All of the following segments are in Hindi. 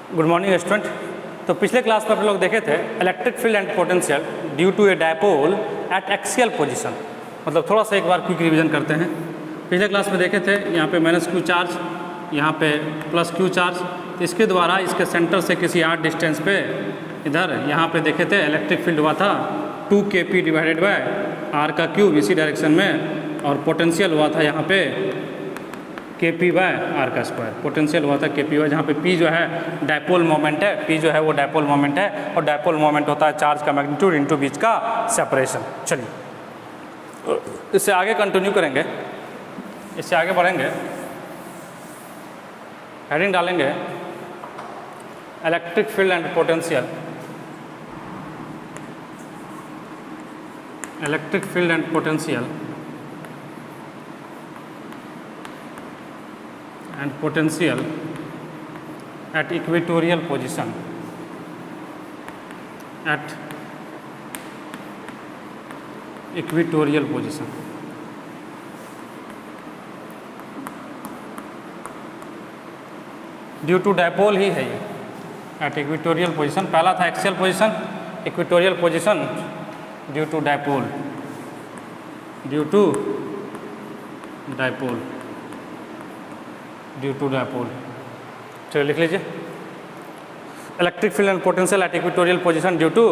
Good morning student. तो पिछले क्लास में आप लोग देखे थे electric field and potential due to a dipole at axial position. मतलब थोड़ा सा एक बार क्विक रिवीजन करते हैं। पिछले क्लास में देखे थे यहाँ पे माइनस क्यू चार्ज, यहाँ पे प्लस क्यू चार्ज। तो इसके द्वारा इसके सेंटर से किसी आर डिस्टेंस पे इधर यहाँ पे देखे थे इलेक्ट्रिक फील्ड हुआ था 2kp डिवाइडेड बाय आर का क्यूब इसी डायरेक्शन में, और पोटेंशियल हुआ था यहाँ पे kp बाय आर का स्क्वायर। पोटेंशियल हुआ था kp बाय, जहाँ पे p जो है डायपोल मोमेंट है, p जो है वो डायपोल मोमेंट है, और डायपोल मोमेंट होता है चार्ज का मैग्नीट्यूड इनटू बीच का सेपरेशन। चलिए इससे आगे कंटिन्यू करेंगे, इससे आगे बढ़ेंगे। हेडिंग डालेंगे electric field and potential, electric field and potential and potential at equatorial position, at equatorial position। Due to dipole ही है ये, एट इक्वेटोरियल पोजीशन। पहला था axial position, equatorial position due to dipole, due to dipole, due to dipole. चलिए लिख लीजिए electric field and potential at equatorial position due to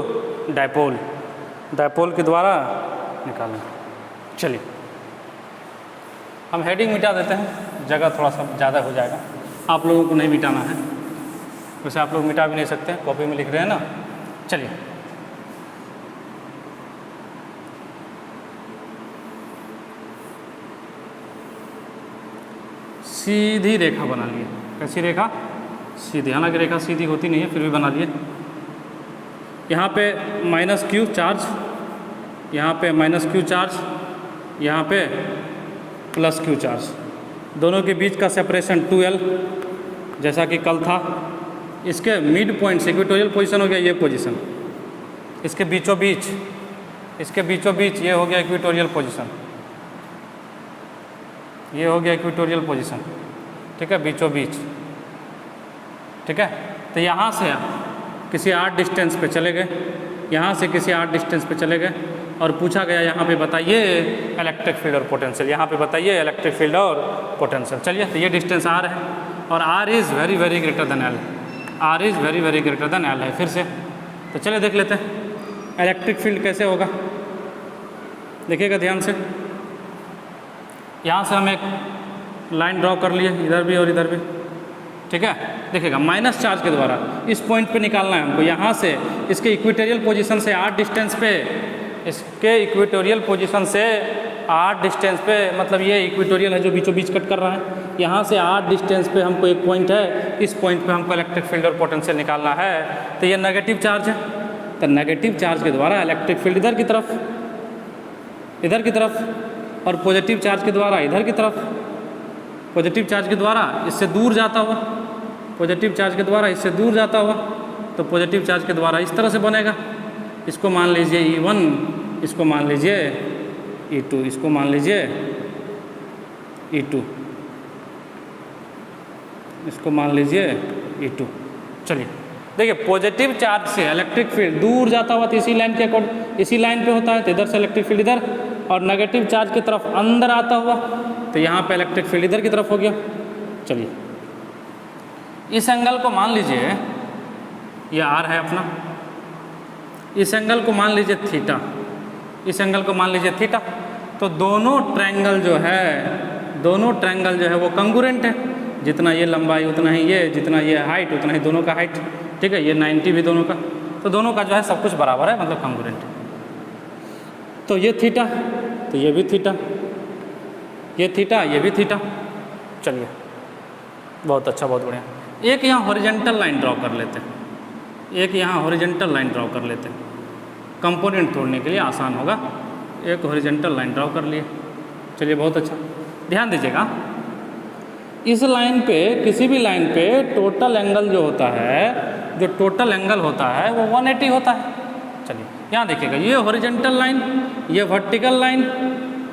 dipole, dipole के द्वारा निकालना। चलिए हम हेडिंग मिटा देते हैं, जगह थोड़ा सा ज़्यादा हो जाएगा। आप लोगों को नहीं मिटाना है, वैसे आप लोग मिटा भी नहीं सकते, कॉपी में लिख रहे हैं ना। चलिए सीधी रेखा बना लिए। कैसी रेखा? सीधी। हालांकि रेखा सीधी होती नहीं है, फिर भी बना लिए। यहाँ पे माइनस क्यू चार्ज, यहाँ पे माइनस क्यू चार्ज, यहाँ पे प्लस क्यू चार्ज। दोनों के बीच का सेपरेशन 2L, जैसा कि कल था। इसके मिड पॉइंट से इक्वेटोरियल पोजीशन हो गया ये पोजीशन, इसके बीचों बीच, इसके बीचों बीच ये हो गया इक्वेटोरियल पोजीशन, ये हो गया इक्वेटोरियल पोजीशन। ठीक है, बीचों बीच। ठीक है, तो यहाँ से किसी आर डिस्टेंस पे चले गए, यहाँ से किसी आर डिस्टेंस पे चले गए, और पूछा गया यहाँ पे बताइए इलेक्ट्रिक फील्ड और पोटेंशियल, यहाँ पे बताइए इलेक्ट्रिक फील्ड और पोटेंशियल। चलिए, तो ये डिस्टेंस आर है, और R is very very greater than L, R is very very greater than L है फिर से। तो चलिए देख लेते हैं इलेक्ट्रिक फील्ड कैसे होगा। देखिएगा ध्यान से, यहाँ से हम एक लाइन ड्रॉ कर लिए, इधर भी और इधर भी। ठीक है, देखिएगा माइनस चार्ज के द्वारा इस पॉइंट पे निकालना है हमको। यहाँ से इसके इक्वेटोरियल पोजीशन से आर डिस्टेंस पे, इसके इक्वेटोरियल पोजीशन से आर डिस्टेंस पे, मतलब ये इक्वेटोरियल है जो बीचों बीच कट कर रहा है। यहाँ से आर डिस्टेंस पे हमको एक पॉइंट है, इस पॉइंट पे हमको इलेक्ट्रिक फील्ड और पोटेंशियल निकालना है। तो ये नेगेटिव चार्ज है, तो नेगेटिव चार्ज के द्वारा इलेक्ट्रिक फील्ड इधर की तरफ, इधर की तरफ, और पॉजिटिव चार्ज के द्वारा इधर की तरफ। पॉजिटिव चार्ज के द्वारा इससे दूर जाता हुआ, पॉजिटिव चार्ज के द्वारा इससे दूर जाता हुआ, तो पॉजिटिव चार्ज के द्वारा इस तरह से बनेगा। इसको मान लीजिए E1, इसको मान लीजिए E2, इसको मान लीजिए E2, इसको मान लीजिए E2। चलिए देखिए, पॉजिटिव चार्ज से इलेक्ट्रिक फील्ड दूर जाता हुआ तो इसी लाइन के अकॉर्डिंग, इसी लाइन पे होता है, तो इधर से इलेक्ट्रिक फील्ड इधर, और नेगेटिव चार्ज की तरफ अंदर आता हुआ तो यहाँ पे इलेक्ट्रिक फील्ड इधर की तरफ हो गया। चलिए इस एंगल को मान लीजिए, ये आर है अपना, इस एंगल को मान लीजिए थीटा, इस एंगल को मान लीजिए थीटा। तो दोनों ट्रायंगल जो है, दोनों ट्रायंगल जो है वो कंगुरेंट है। जितना ये लंबाई उतना ही ये, जितना ये हाइट उतना ही दोनों का हाइट। ठीक है, ये 90 भी दोनों का, तो दोनों का जो है सब कुछ बराबर है, मतलब कंगुरेंट है। तो ये थीटा, तो ये भी थीटा, ये थीटा, ये भी थीटा। चलिए बहुत अच्छा, बहुत बढ़िया। एक यहाँ हॉरिजॉन्टल लाइन ड्रॉ कर लेते हैं, एक यहाँ हॉरिजॉन्टल लाइन ड्रॉ कर लेते हैं, कंपोनेंट तोड़ने के लिए आसान होगा। एक हॉरिजॉन्टल लाइन ड्रॉ कर लिए। चलिए बहुत अच्छा, ध्यान दीजिएगा, इस लाइन पे, किसी भी लाइन पे टोटल एंगल जो होता है, जो टोटल एंगल होता है वो 180 होता है। चलिए यहाँ देखिएगा, ये हॉरिजॉन्टल लाइन, ये वर्टिकल लाइन,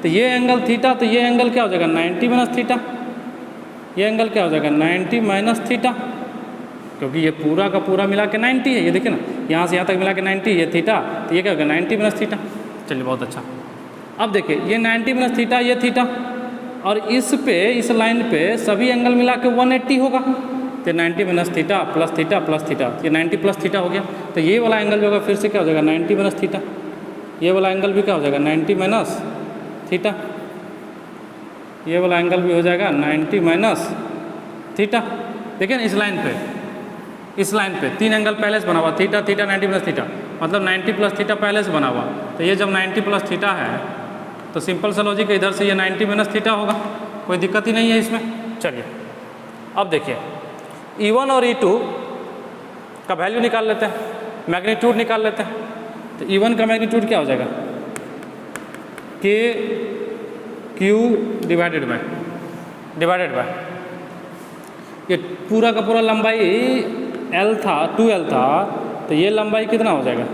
तो ये एंगल थीटा, तो ये एंगल क्या हो जाएगा 90 माइनस थीटा, ये एंगल क्या हो जाएगा 90 माइनस थीटा। क्योंकि ये पूरा का पूरा मिला के 90 है, ये देखिए ना, यहाँ से यहाँ तक मिला के 90, ये थीटा, तो ये क्या होगा 90 माइनस थीटा। चलिए बहुत अच्छा। अब देखिए ये 90 माइनस थीटा, ये थीटा, और इस पे, इस लाइन पे सभी एंगल मिला के 180 होगा, तो 90 minus theta plus theta plus theta, ये 90 प्लस थीटा हो गया। तो ये वाला एंगल जो होगा फिर से क्या हो जाएगा 90 माइनस थीटा, ये वाला एंगल भी क्या हो जाएगा 90 माइनस थीटा, ये वाला एंगल भी हो जाएगा 90 माइनस थीटा। देखिए ना इस लाइन पे 3 एंगल पहले से बना हुआ, थीटा थीटा 90 प्लस थीटा, मतलब 90 प्लस थीटा पहले से बना हुआ। तो ये जब 90 प्लस थीटा है तो सिंपल सा लॉजिक इधर से ये 90 माइनस थीटा होगा, कोई दिक्कत ही नहीं है इसमें। चलिए अब देखिए E1 और E2 का वैल्यू निकाल लेते हैं, मैग्नीट्यूड निकाल लेते हैं। तो E1 का मैग्नीट्यूड क्या हो जाएगा के क्यू डिवाइडेड बाय ये पूरा का पूरा लंबाई L था, 2L था, तो ये लंबाई कितना हो जाएगा,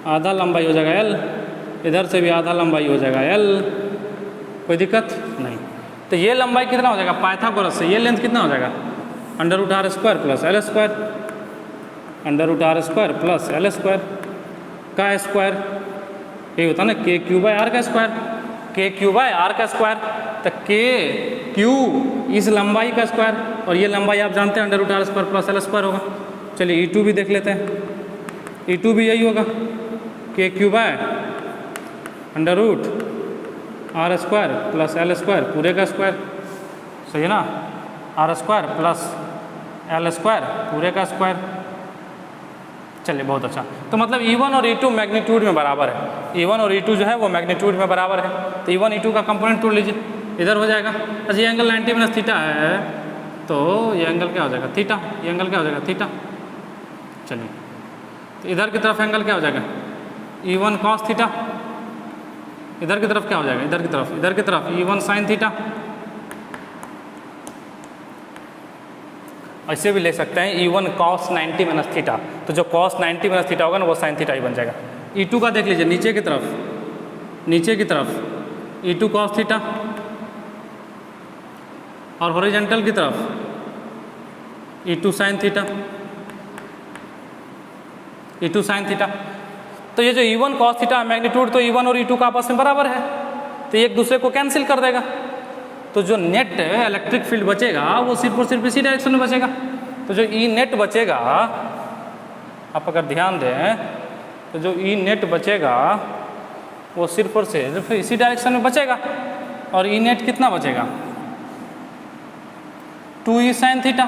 आधा लंबाई हो जाएगा L, इधर से भी आधा लंबाई हो जाएगा L, कोई दिक्कत नहीं। तो ये लंबाई कितना हो जाएगा पाइथागोरस से, ये लेंथ कितना हो जाएगा √r² plus L² √r² plus L² का स्क्वायर, ये होता ना KQ/R का स्क्वायर, KQ/R का स्क्वायर। तो KQ इस लंबाई का स्क्वायर, और ये लंबाई आप जानते हैं √r² प्लस L² होगा। चलिए E2 भी देख लेते हैं, E2 भी यही होगा KQ/√r² प्लस L² पूरे का स्क्वायर, सही है ना, r² प्लस L² पूरे का स्क्वायर। चलिए बहुत अच्छा। तो मतलब E1 और E2 मैग्नीट्यूड में बराबर है, E1 और E2 जो है वो मैग्नीट्यूड में बराबर है। तो E1 E2 का कंपोनेंट तोड़ लीजिए, इधर हो जाएगा। अच्छा ये एंगल 90 माइनस थीटा है, तो ये एंगल क्या हो जाएगा थीटा, ये एंगल क्या हो जाएगा थीटा। चलिए तो इधर की तरफ एंगल क्या हो जाएगा E1 cos थीटा, इधर की तरफ क्या हो जाएगा, इधर की तरफ E1 sin थीटा। ऐसे भी ले सकते हैं E1 cos 90 माइनस थीटा, तो जो cos 90 माइनस थीटा होगा ना वो sin थीटा ही बन जाएगा। E2 का देख लीजिए नीचे की तरफ E2 cos थीटा, और हॉरिजॉन्टल की तरफ E2 sin theta, E2 sin theta. तो ये जो E1 cos थीटा मैग्नीट्यूड, तो E1 और E2 का आपस में बराबर है, तो एक दूसरे को कैंसिल कर देगा। तो जो नेट इलेक्ट्रिक फील्ड बचेगा वो सिर्फ और सिर्फ इसी डायरेक्शन में बचेगा। तो जो E नेट बचेगा, आप अगर ध्यान दें तो जो E नेट बचेगा वो सिर्फ और सिर्फ इसी डायरेक्शन में बचेगा। और E नेट कितना बचेगा 2E sin theta,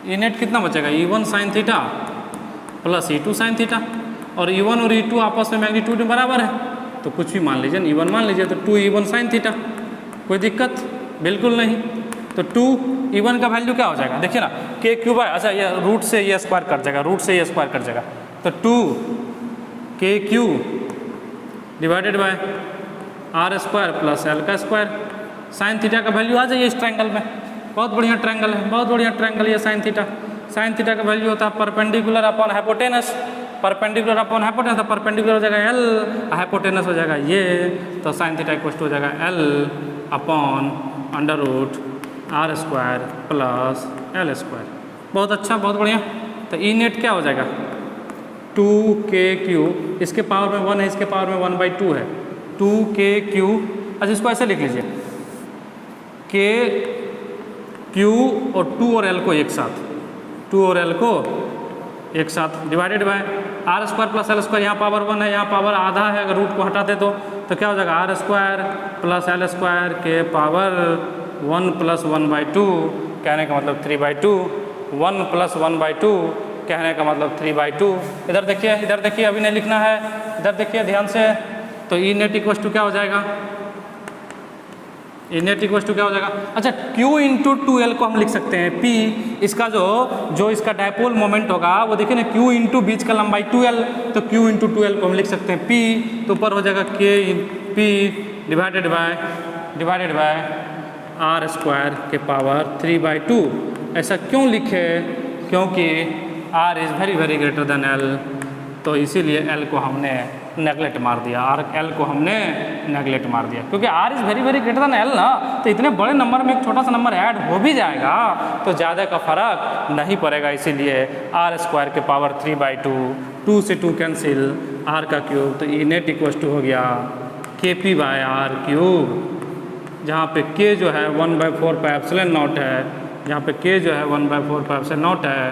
E net कितना बचेगा E1 sin theta plus E2 sin theta. और E1 और E2 आपस में मैग्नीट्यूड में बराबर है, तो कुछ भी मान लीजिए, E1 मान लीजिए, तो 2E1 sin थीटा, कोई दिक्कत बिल्कुल नहीं। तो 2E1 का वैल्यू क्या हो जाएगा, देखिए ना KQ/, अच्छा ये रूट से ये स्क्वायर कट जाएगा, तो 2KQ divided by R² plus L का स्क्वायर। sin थीटा का वैल्यू आ जाइए इस ट्रायंगल में, बहुत बढ़िया ट्रायंगल है, बहुत बढ़िया ट्रायंगल ये sin थीटा। sin थीटा का वैल्यू होता है perpendicular upon hypotenuse, perpendicular upon hypotenuse, तो परपेंडिकुलर हो जाएगा L, हाइपोटेनस हो जाएगा ये, तो sin थीटा इक्वल टू हो जाएगा L upon √r² plus L²। बहुत अच्छा, बहुत बढ़िया। तो E नेट क्या हो जाएगा 2KQ, इसके पावर में 1 है, इसके पावर में 1/2 है, 2KQ। अच्छा इसको ऐसे लिख लीजिए KQ और 2 और L को एक साथ, 2 और L को एक साथ divided by R² plus L², यहाँ पावर 1 है, यहाँ पावर आधा है, अगर रूट को हटाते तो क्या हो जाएगा R² प्लस L² के पावर 1 प्लस 1/2, कहने का मतलब 3/2, 1 प्लस 1/2 कहने का मतलब 3/2। इधर देखिए अभी नहीं लिखना है, इधर देखिए ध्यान से। तो E नेट इक्वल टू क्या हो जाएगा, E नेट इक्वल टू क्या हो जाएगा, अच्छा Q इंटू 2L को हम लिख सकते हैं P, इसका जो इसका डायपोल मोमेंट होगा वो देखिए ना Q इंटू बीच का लंबाई 2L, तो Q इंटू 2L को हम लिख सकते हैं P, तो ऊपर हो जाएगा KP डिवाइडेड बाय R² के पावर 3/2। ऐसा क्यों लिखे, क्योंकि R is very very greater then L, तो इसीलिए L को हमने नेगलेक्ट मार दिया, आर एल को हमने नेगलेक्ट मार दिया, क्योंकि R is very very greater than L ना, तो इतने बड़े नंबर में एक छोटा सा नंबर ऐड हो भी जाएगा तो ज़्यादा का फर्क नहीं पड़ेगा। इसीलिए आर स्क्वायर के पावर 3/2, 2 से 2 कैंसिल, आर का क्यूब, तो ई नेट इक्वल टू हो गया KP/R³, जहाँ पे K जो है 1/4πε0 है, जहाँ पे K जो है 1/4πε0 है,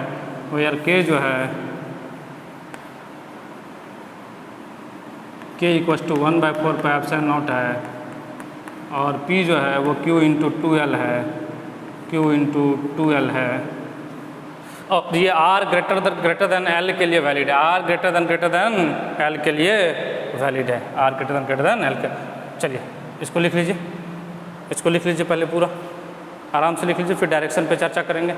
वो यार K जो है K इक्वल टू 1/4πε0 है, और P जो है वो Q इंटू 2L है, Q इंटू 2L है। और ये R ग्रेटर देन L के लिए वैलिड है, R ग्रेटर देन L के लिए वैलिड है, R ग्रेटर देन L के। चलिए इसको लिख लीजिए, इसको लिख लीजिए, पहले पूरा आराम से लिख लीजिए, फिर डायरेक्शन पे चर्चा करेंगे।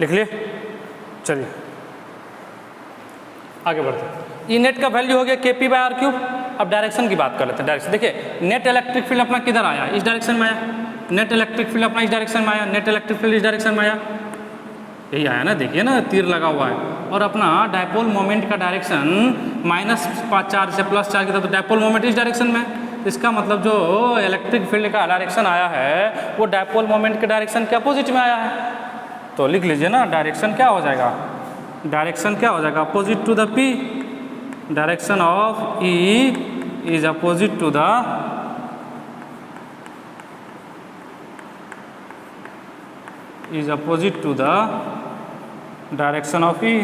लिख लिए, चलिए आगे बढ़ते हैं। ई नेट का वैल्यू हो गया KP/R³। अब डायरेक्शन की बात कर लेते हैं। डायरेक्शन देखिए, नेट इलेक्ट्रिक फील्ड अपना किधर आया, इस डायरेक्शन में आया, नेट इलेक्ट्रिक फील्ड अपना इस डायरेक्शन में आया, नेट इलेक्ट्रिक फील्ड इस डायरेक्शन में आया, यही आया ना, देखिए ना तीर लगा हुआ है। और अपना डायपोल मोमेंट का डायरेक्शन -4 से +4 की तरफ, तो डायपोल मोमेंट इस डायरेक्शन में, इसका मतलब जो इलेक्ट्रिक फील्ड का डायरेक्शन आया है वो डायपोल मोमेंट के डायरेक्शन के अपोजिट में आया है। तो लिख लीजिए ना, डायरेक्शन क्या हो जाएगा, डायरेक्शन क्या हो जाएगा, opposite to the P, direction of E is opposite to the direction of E,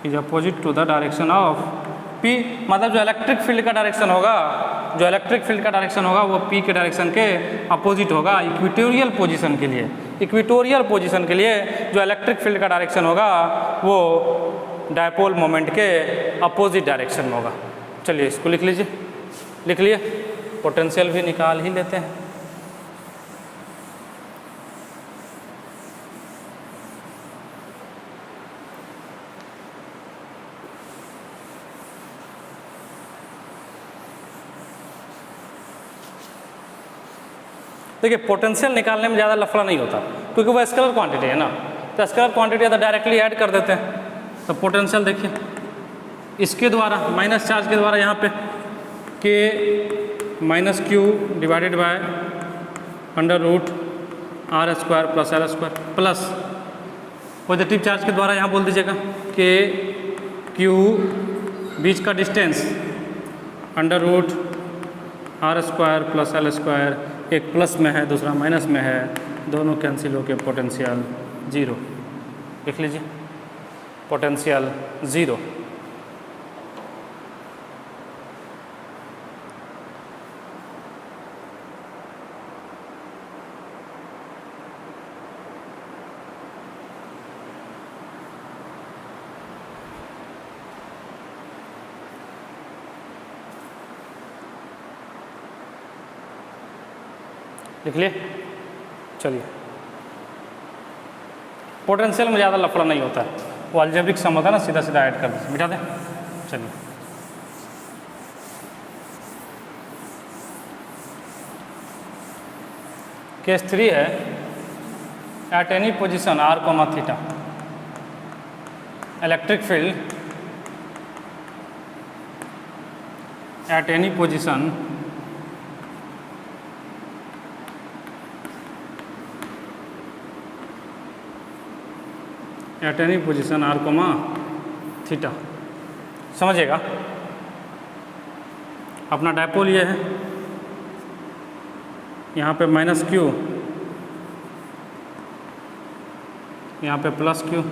is opposite to the direction of P। मतलब जो इलेक्ट्रिक फील्ड का डायरेक्शन होगा, जो इलेक्ट्रिक फील्ड का डायरेक्शन होगा वो P के डायरेक्शन के अपोजिट होगा। इक्वेटोरियल पोजीशन के लिए, इक्वेटोरियल पोजीशन के लिए जो इलेक्ट्रिक फील्ड का डायरेक्शन होगा वो डायपोल मोमेंट के अपोजिट डायरेक्शन में होगा। चलिए इसको लिख लीजिए, लिख लिए, पोटेंशियल भी निकाल ही लेते हैं। देखिए पोटेंशियल निकालने में ज़्यादा लफड़ा नहीं होता, क्योंकि वो स्केलर क्वांटिटी है ना, तो स्केलर क्वांटिटी तो डायरेक्टली ऐड कर देते हैं। तो पोटेंशियल देखिए, इसके द्वारा माइनस चार्ज के द्वारा यहाँ पे K - Q divided by √R² + L² plus positive charge के द्वारा यहाँ बोल दीजिएगा K Q बीच का डिस्टेंस √R² + L², एक प्लस में है दूसरा माइनस में है, दोनों कैंसिल होकर पोटेंशियल 0। लिख लीजिए, पोटेंशियल 0। लिख लिए, चलिए पोटेंशियल में ज़्यादा लफड़ा नहीं होता है, वो अलजेब्रिक सम होता है ना, सीधा सीधा ऐड कर दें, मिटा दें। चलिए केस 3 है, at any position r, θ electric field at any position at any position r, θ। समझिएगा, अपना डायपोल ये है, यहाँ पे -Q, यहाँ पे +Q।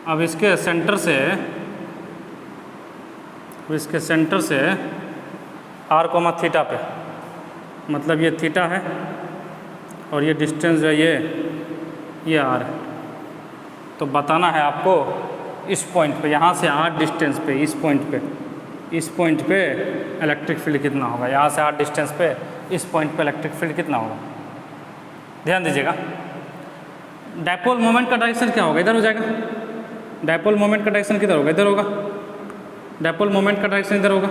अब इसके सेंटर से आर कोमा थीटा पे, मतलब ये थीटा है और ये डिस्टेंस जो है ये आर है। तो बताना है आपको इस पॉइंट पे, यहाँ से आर डिस्टेंस पे, इस पॉइंट पे इलेक्ट्रिक फील्ड कितना होगा, यहाँ से आर डिस्टेंस पे इस पॉइंट पे इलेक्ट्रिक फील्ड कितना होगा। ध्यान दीजिएगा, डायपोल मोमेंट का डायरेक्शन क्या होगा, इधर हो जाएगा। डायपोल मोमेंट का डायरेक्शन किधर होगा, इधर होगा। डायपोल मोमेंट का डायरेक्शन इधर होगा।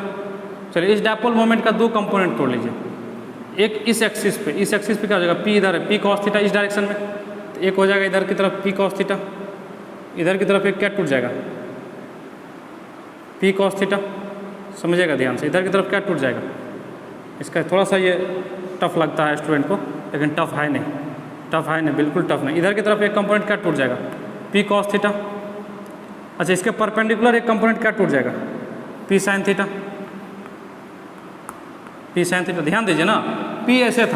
चलिए इस डायपोल मोमेंट का दो कंपोनेंट तोड़ लीजिए, एक इस एक्सिस पे क्या हो जाएगा, पी इधर है, पी कॉस थीटा इस डायरेक्शन में, तो एक हो जाएगा इधर की तरफ पी कॉस थीटा, इधर की तरफ एक क्या टूट जाएगा, पी कॉस थीटा। समझिएगा ध्यान से, इधर की तरफ क्या टूट जाएगा। इसका थोड़ा सा ये टफ लगता है स्टूडेंट को, लेकिन टफ है नहीं, बिल्कुल टफ नहीं। इधर की तरफ एक कंपोनेंट क्या टूट जाएगा, पी कॉस थीटा। अच्छा, इसके परपेंडिकुलर एक कंपोनेंट क्या टूट जाएगा, पी साइन थीटा। ध्यान दीजिए ना, पी ऐसे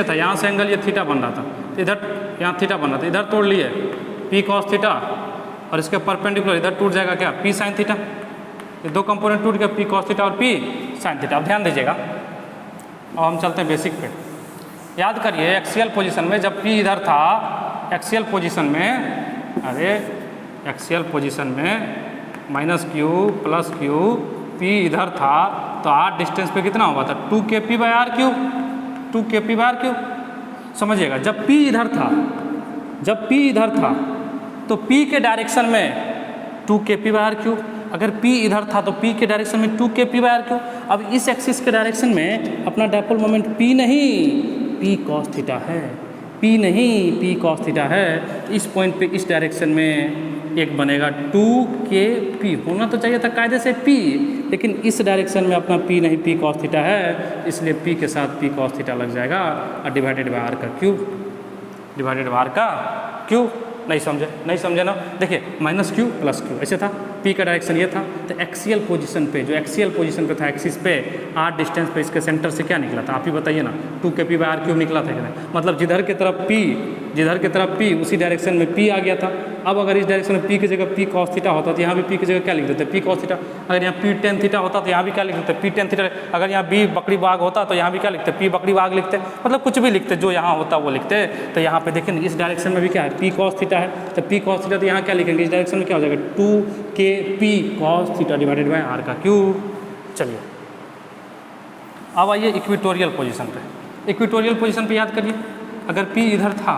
था, यहाँ से एंगल ये थीटा बन रहा था, तो इधर यहाँ थीटा बन रहा था, इधर तोड़ लिए पी कॉस थीटा, और इसके परपेंडिकुलर इधर टूट जाएगा क्या, पी साइन थीटा। ये दो कंपोनेंट टूट गया, पी कॉस थीटा और पी साइन थीटा। अब ध्यान दीजिएगा, अब हम चलते हैं बेसिक पे। याद करिए एक्सियल पोजीशन में जब पी इधर था, एक्सियल पोजीशन में minus Q plus Q, P इधर था, तो आर डिस्टेंस पे कितना हुआ था, 2kp बाय आर क्यूब। समझिएगा, जब पी इधर था तो पी के डायरेक्शन में 2kp बाय आर क्यूब। अगर P इधर था तो P के डायरेक्शन में 2kp बाय आर क्यूब। अब इस एक्सिस के डायरेक्शन में अपना डायपोल मोमेंट P नहीं, P cos थीटा है। इस पॉइंट पे इस डायरेक्शन में एक बनेगा 2kp, होना तो चाहिए था कायदे से P, लेकिन इस डायरेक्शन में अपना P नहीं, P cos थीटा है, इसलिए P के साथ P cos थीटा लग जाएगा और डिवाइडेड बाय आर का क्यूब। नहीं समझे ना। देखिए माइनस क्यू प्लस क्यू ऐसे था, पी का डायरेक्शन ये था, तो एक्सियल पोजीशन पे था, एक्सिस पे आर डिस्टेंस पे इसके सेंटर से क्या निकला था, आप ही बताइए ना, 2kp बाय आर क्यूब निकला था क्या। मतलब जिधर की तरफ पी उसी डायरेक्शन में पी आ गया था। अब अगर इस डायरेक्शन में पी की जगह पी कॉस थीटा होता तो यहाँ भी पी की जगह क्या लिख देते, पी कॉस थीटा। अगर यहाँ पी टेन थीटा होता तो यहाँ भी क्या लिख देते, पी टेन थीटा। अगर यहाँ बी बकरी बाग होता तो यहाँ भी क्या लिखते, पी बकरी बाग लिखते। मतलब कुछ भी लिखते, जो यहाँ होता वो लिखते। तो यहाँ पे देखिए इस डायरेक्शन में भी क्या है, पी कॉस थीटा है, तो पी कॉस थीटा, तो यहाँ क्या लिखेंगे, इस डायरेक्शन में क्या हो जाएगा, 2kp cos theta divided by R का क्यूब। चलिए अब आइए इक्वेटोरियल पोजीशन पे याद करिए, अगर P इधर था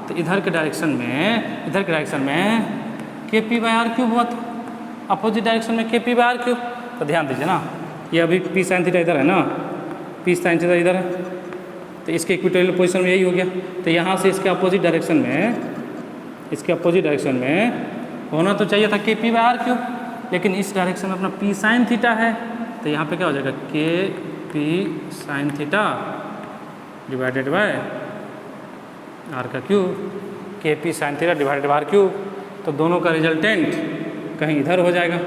तो इधर के डायरेक्शन में kp बाय आर क्यूब हुआ था, अपोजिट डायरेक्शन में kp बाय आर क्यूब। तो ध्यान दीजिए ना, ये अभी P साइन थीटा इधर है ना, P साइन थीटा इधर है, तो इसके इक्वेटोरियल पोजीशन में यही हो गया। तो यहाँ से इसके अपोजिट डायरेक्शन में होना तो चाहिए था kp बाय आर क्यूब, लेकिन इस डायरेक्शन में अपना P साइन थीटा है, तो यहाँ पे क्या हो जाएगा, kp sine theta divided by R का cube, kp sine theta divided by R cube. तो दोनों का रिजल्टेंट कहीं इधर हो जाएगा,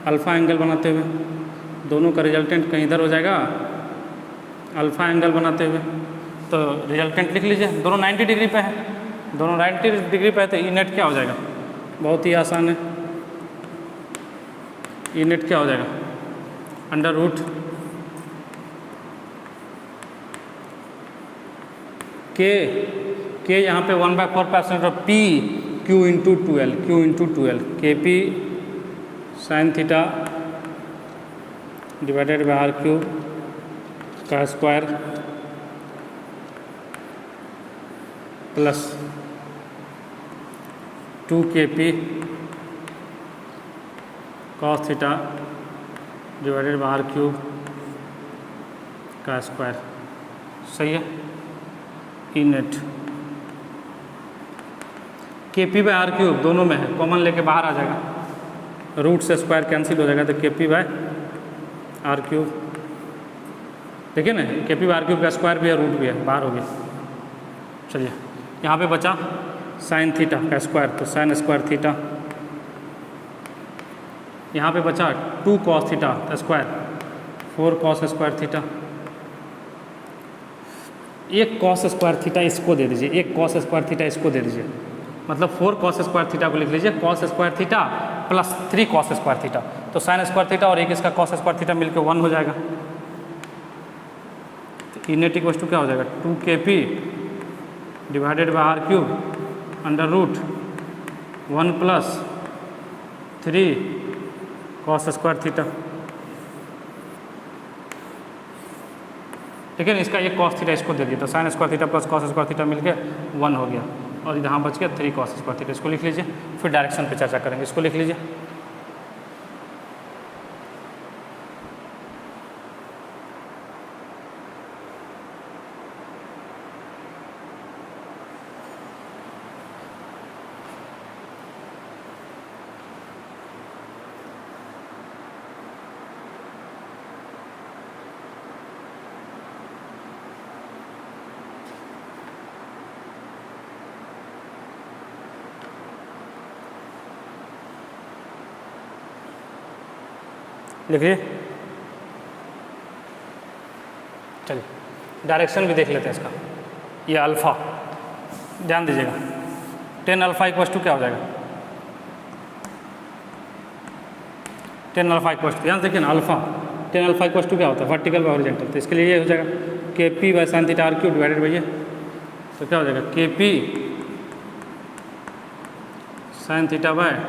अल्फ़ा एंगल बनाते हुए, दोनों का रिजल्टेंट कहीं इधर हो जाएगा अल्फ़ा एंगल बनाते हुए। तो रिजल्टेंट लिख लीजिए, दोनों 90 डिग्री पे है, तो ई नेट क्या हो जाएगा, बहुत ही आसान है। ई नेट क्या हो जाएगा, अंडर रूट के यहाँ पे 1/4 of P Q into 12 kp sine theta divided by R cube का square plus 2kp cos theta divided by R cube का स्क्वायर। सही है, E net kp by R cube दोनों में है, कॉमन लेके बाहर आ जाएगा, रूट से स्क्वायर कैंसिल हो जाएगा, तो kp बाय आर क्यूब। देखिए ना, kp बाय आर क्यूब का स्क्वायर भी है, रूट भी है, बाहर हो गया। चलिए यहाँ पे बचा साइन थीटा का स्क्वायर, तो साइन स्क्वायर थीटा। यहाँ पे बचा 2 कॉस थीटा का स्क्वायर, 4 कॉस स्क्वायर थीटा। एक कॉस स्क्वायर थीटा इसको दे दीजिए, एक कॉस स्क्वायर थीटा इसको दे दीजिए, मतलब 4 कॉस स्क्वायर थीटा को लिख लीजिए, cos square theta plus 3 cos square theta. तो साइन स्क्वायर थीटा और एक इसका कॉस स्क्वायर थीटा मिलकर 1 हो जाएगा। तो ई नेट इक्वल टू क्या हो जाएगा 2kp divided by R cube under root 1 plus 3 cos square theta. ठीक है ना, इसका एक कॉस थीटा इसको दे दिया तो sine square theta plus cos square theta मिलकर 1 हो गया और यहाँ बच गया 3 कॉस स्क्वायर थीटा। इसको लिख लीजिए, फिर डायरेक्शन पे चर्चा करेंगे। इसको लिख लीजिए, लिखिए। चलिए डायरेक्शन भी देख लेते हैं इसका। ये अल्फ़ा, ध्यान दीजिएगा, 10 अल्फ़ा इक्वल टू क्या हो जाएगा 10 अल्फ़ा इक्वल टू, ध्यान देखिए ना, अल्फ़ा 10 अल्फ़ा इक्वल टू क्या होता है वर्टिकल बाय हॉरिजॉन्टल। तो इसके लिए ये हो जाएगा KP by sine theta R cube divided by ये, तो क्या हो जाएगा KP sine theta by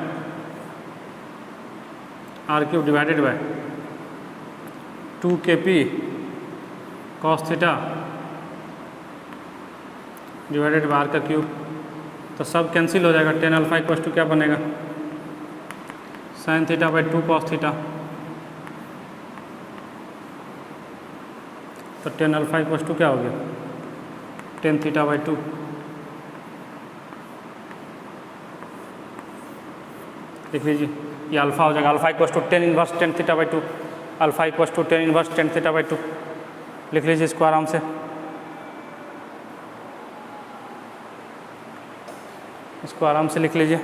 R cube divided by 2kp cos theta divided by R का क्यूब। तो सब कैंसिल हो जाएगा। 10 अल्फ़ा इक्वल टू क्या बनेगा sine theta by 2 cos theta. तो 10 अल्फ़ा इक्वल टू क्या हो गया 10 थीटा बाई 2। लिख लीजिए, ये अल्फ़ा हो जाएगा। Alpha equal to 10 inverse 10 theta by 2, alpha equal to 10 inverse 10 theta by 2। लिख लीजिए इसको आराम से, इसको आराम से लिख लीजिए।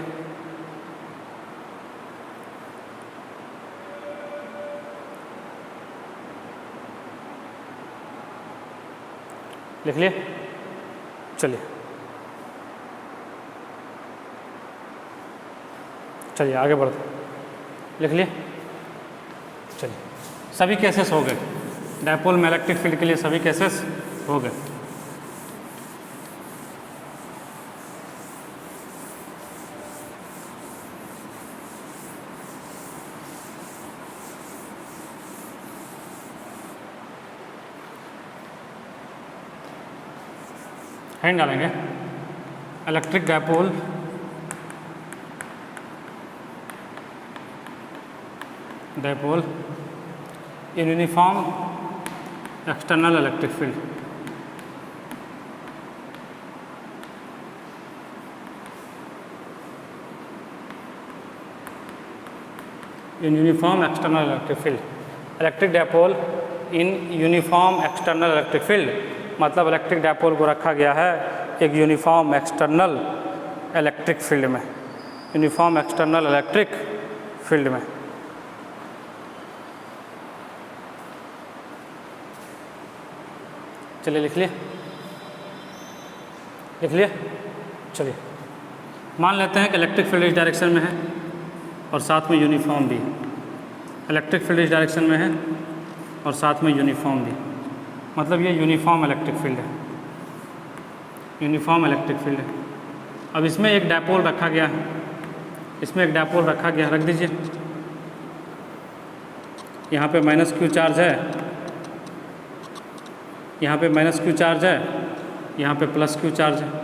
लिख लिए, चलिए चलिए आगे बढ़ते, लिख लिए। चलिए सभी केसेस हो गए, डायपोल में इलेक्ट्रिक फील्ड के लिए सभी केसेस हो गए। हैंड डालेंगे, electric dipole in uniform external electric field। in uniform external electric field, electric dipole in uniform external electric field, मतलब इलेक्ट्रिक डायपोल को रखा गया है एक यूनिफॉर्म एक्सटर्नल इलेक्ट्रिक फील्ड में, यूनिफॉर्म एक्सटर्नल इलेक्ट्रिक फील्ड में। चलिए लिख लिए, लिख लिए। चलिए मान लेते हैं कि इलेक्ट्रिक फील्ड इस डायरेक्शन में है और साथ में यूनिफॉर्म भी, इलेक्ट्रिक फील्ड इस डायरेक्शन में है और साथ में यूनिफॉर्म भी, मतलब ये यूनिफॉर्म इलेक्ट्रिक फील्ड है, यूनिफॉर्म इलेक्ट्रिक फील्ड है। अब इसमें एक डायपोल रखा गया है, इसमें एक डायपोल रखा गया, रख दीजिए। यहाँ पे -q चार्ज है, यहाँ पे -q चार्ज है, यहाँ पे +q चार्ज है।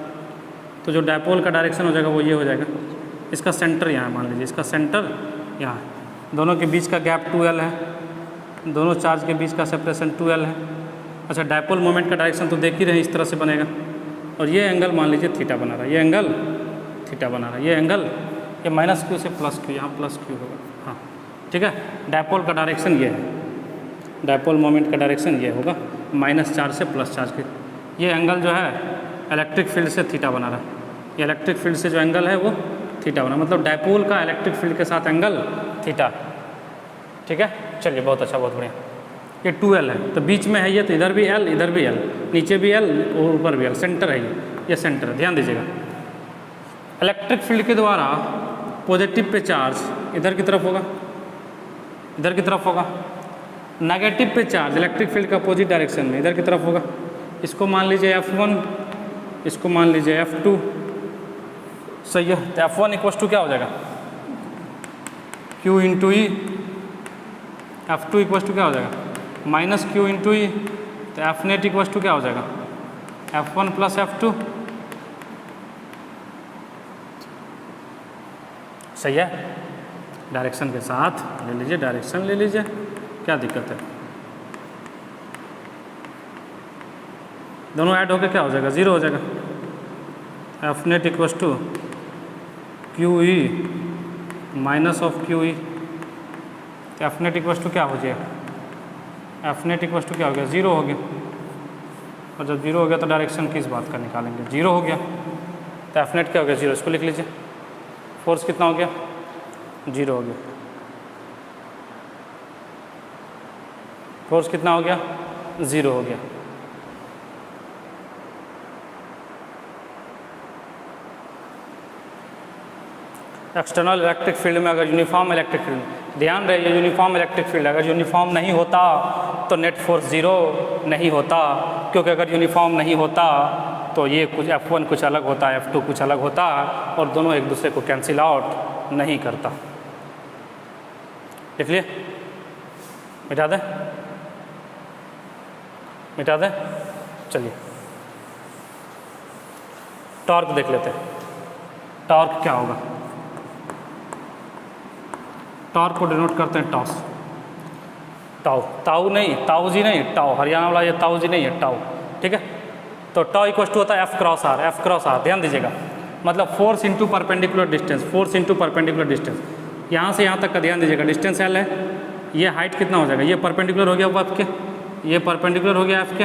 तो जो डायपोल का डायरेक्शन हो जाएगा वो ये हो जाएगा, इसका सेंटर यहाँ मान लीजिए, इसका सेंटर यहाँ, दोनों के बीच का गैप 2l है, दोनों चार्ज के बीच का सेपरेशन 2l है। अच्छा, डायपोल मोमेंट का डायरेक्शन तो देख ही रहे हैं, इस तरह से बनेगा और ये एंगल मान लीजिए थीटा बना रहा है, ये एंगल थीटा बना रहा है, ये एंगल ये -q से +q, यहाँ +q होगा। हाँ ठीक है, डायपोल का डायरेक्शन ये है, डायपोल मोमेंट का डायरेक्शन ये होगा -4 से +4 के। ये एंगल जो है इलेक्ट्रिक फील्ड से थीटा बना रहा है, ये इलेक्ट्रिक फील्ड से जो एंगल है वो थीटा बना, मतलब डायपोल का इलेक्ट्रिक फील्ड के साथ एंगल थीटा। ठीक है, चलिए बहुत अच्छा, बहुत बढ़िया। ये 2l है तो बीच में है ये, तो इधर भी l, इधर भी l, नीचे भी l और ऊपर भी l, सेंटर है ये सेंटर है। ध्यान दीजिएगा, इलेक्ट्रिक फील्ड के द्वारा पॉजिटिव पे चार्ज इधर की तरफ होगा इधर की तरफ होगा। नेगेटिव पे चार्ज इलेक्ट्रिक फील्ड का अपोजिट डायरेक्शन में इधर की तरफ होगा। इसको मान लीजिए F1, इसको मान लीजिए F2, सही है। तो F1 इक्वस टू क्या हो जाएगा, Q into E, F2 equals to क्या हो जाएगा, माइनस Q इंटू ई। तो F नेट इक्वस टू क्या हो जाएगा, F1 प्लस F2, सही है। डायरेक्शन के साथ ले लीजिए, डायरेक्शन ले लीजिए, क्या दिक्कत है। दोनों ऐड होकर क्या हो जाएगा, 0 हो जाएगा। F net equals to Q E minus of Q E. तो F नेट इक्वस टू क्या हो जाएगा, F नेट इक्वस टू क्या हो गया, 0 हो गया। और जब 0 हो गया तो डायरेक्शन किस बात का निकालेंगे, 0 हो गया। तो F नेट क्या हो गया, 0। इसको लिख लीजिए। फोर्स कितना हो गया, 0 हो गया। फोर्स कितना हो गया, 0 हो गया। एक्सटर्नल इलेक्ट्रिक फील्ड में अगर यूनिफॉर्म इलेक्ट्रिक फील्ड, ध्यान रहे ये यूनिफॉर्म इलेक्ट्रिक फील्ड, अगर यूनिफॉर्म नहीं होता तो नेट फोर्स 0 नहीं होता, क्योंकि अगर यूनिफॉर्म नहीं होता तो ये कुछ F1 कुछ अलग होता, F2 कुछ अलग होता और दोनों एक दूसरे को कैंसिल आउट नहीं करता। देख लिए, मिटा दें, मिटा दें। चलिए टॉर्क देख लेते हैं। टॉर्क क्या होगा, टॉर्क को डिनोट करते हैं टॉस, टाउ, ताऊ नहीं, ताऊ जी नहीं, टाउ, हरियाणा वाला ये ताऊ जी नहीं है, टाउ, ठीक है। तो टाउ इक्वल टू होता है F cross R, F cross R, ध्यान दीजिएगा, मतलब force into perpendicular distance, force into perpendicular distance. यहाँ से यहाँ तक का ध्यान दीजिएगा, डिस्टेंस L है, ये हाइट कितना हो जाएगा, ये परपेंडिकुलर हो गया F के, ये परपेंडिकुलर हो गया F के,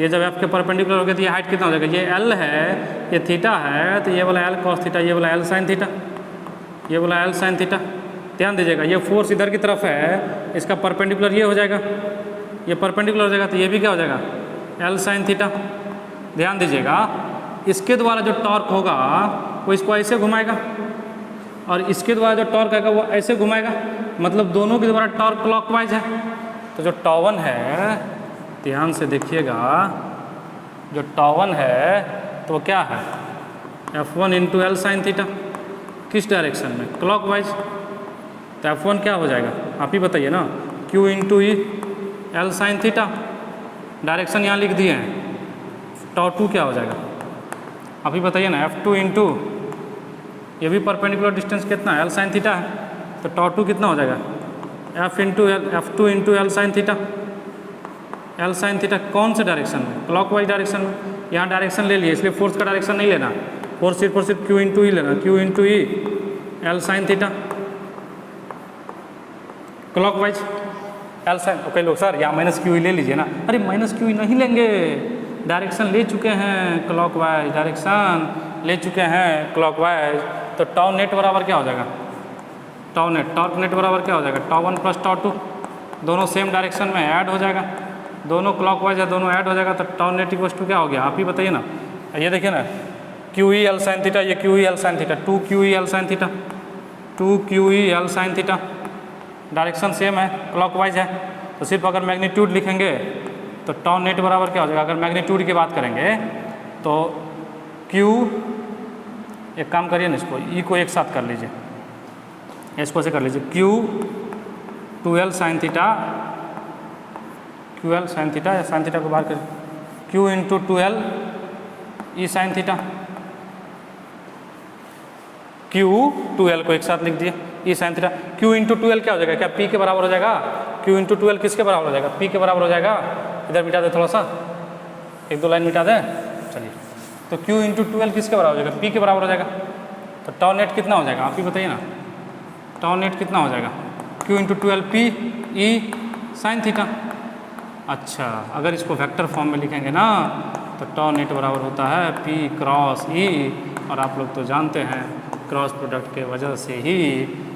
ये जब F के परपेंडिकुलर हो गया तो ये हाइट कितना हो जाएगा, ये L है, ये थीटा है, तो ये वाला L कॉस थीटा, ये वाला L साइन थीटा, ये वाला L साइन थीटा। ध्यान दीजिएगा, ये फोर्स इधर की तरफ है, इसका परपेंडिकुलर ये हो जाएगा, ये परपेंडिकुलर हो जाएगा, तो ये भी क्या हो जाएगा, L साइन थीटा। ध्यान दीजिएगा, इसके द्वारा जो टॉर्क होगा वो इसको ऐसे घुमाएगा और इसके द्वारा जो टॉर्क आएगा वो ऐसे घुमाएगा, मतलब दोनों के द्वारा टॉर्क क्लॉकवाइज है। तो जो टॉवन है, ध्यान से देखिएगा, जो टॉवन है तो वो क्या है, F1 into L sine theta, किस डायरेक्शन में, क्लॉकवाइज। तो F1 क्या हो जाएगा, आप ही बताइए ना, Q इंटू ई एल साइन थीटा, डायरेक्शन यहाँ लिख दिए हैं। टॉ 2 क्या हो जाएगा, आप ही बताइए ना, F2 इंटू, ये भी परपेंडिकुलर डिस्टेंस कितना है, एल साइन थीटा है, तो टॉ 2 कितना हो जाएगा, F2 into L sine theta, L sine theta कौन से डायरेक्शन में, क्लॉकवाइज डायरेक्शन में। यहाँ डायरेक्शन ले लिए, इसलिए फोर्स का डायरेक्शन नहीं लेना, फोर्स सिर्फ और सिर्फ Q इंटू ई लेना, Q इंटू ई L sine theta, clockwise L sine. Okay लोग सर यहाँ माइनस क्यू ई ले लीजिए ना, अरे माइनस क्यू ई नहीं लेंगे, डायरेक्शन ले चुके हैं क्लॉकवाइज, डायरेक्शन ले चुके हैं क्लॉकवाइज। तो टॉ नेट बराबर क्या हो जाएगा, टॉ नेट, टॉर्क नेट बराबर क्या हो जाएगा, टॉ 1 प्लस टॉ 2, दोनों सेम डायरेक्शन में ऐड हो जाएगा, दोनों क्लॉकवाइज है, दोनों ऐड हो जाएगा, तो टॉ नेट इक्वल टू क्या हो गया, आप ही बताइए ना। ये देखिए ना, Q E L sine theta, ये Q E L sine theta, 2 Q E L sine theta, 2 Q E L sine theta, direction same है, क्लॉकवाइज है। तो सिर्फ अगर मैग्नीट्यूड लिखेंगे तो टॉ नेट बराबर क्या हो जाएगा, अगर मैग्नीट्यूड की बात करेंगे तो Q, एक काम करिए ना, इसको E को एक साथ कर लीजिए, इसको से कर लीजिए, Q 2L sine theta, QL sine theta, या साइन थीटा को बाहर करिए, Q into 2L E sine theta, Q 2L को एक साथ लिख दिए, E sine theta. Q into 2L क्या हो जाएगा, क्या P के बराबर हो जाएगा, Q इंटू 2L किसके बराबर हो जाएगा, P के बराबर हो जाएगा। इधर मिटा दे थोड़ा सा, एक दो लाइन मिटा दे, चलिए। तो Q इंटू 2L किसके बराबर हो जाएगा, P के बराबर हो जाएगा। तो टॉ नेट कितना हो जाएगा, आप ही बताइए ना, टॉ नेट कितना हो जाएगा, Q into 2L P E sine theta. अच्छा, अगर इसको वेक्टर फॉर्म में लिखेंगे ना तो टॉ नेट बराबर होता है P क्रॉस E, और आप लोग तो जानते हैं क्रॉस प्रोडक्ट के वजह से ही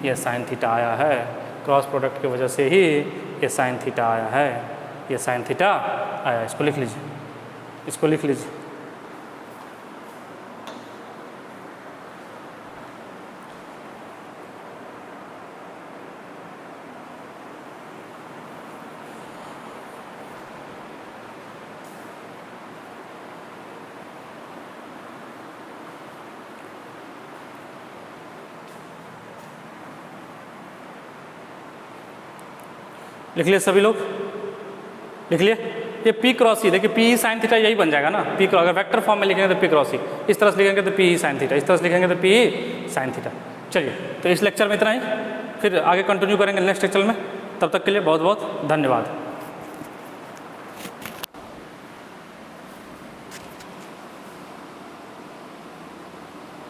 ये साइन थीटा आया है, क्रॉस प्रोडक्ट की वजह से ही ये साइन थीटा आया है, ये साइन थीटा आया। इसको लिख लीजिए, इसको लिख लीजिए। लिख लिए सभी लोग, लिख लिए। ये पी क्रॉस ई, देखिए पी ई साइन थीटा यही बन जाएगा ना, पी क्रॉस, अगर वेक्टर फॉर्म में लिखेंगे तो पी क्रॉस ई, इस तरह से लिखेंगे तो पी ई साइन थीटा, इस तरह से लिखेंगे तो पी ई साइन थीटा। चलिए तो इस लेक्चर में इतना ही, फिर आगे कंटिन्यू करेंगे नेक्स्ट लेक्चर में। तब तक के लिए बहुत बहुत धन्यवाद।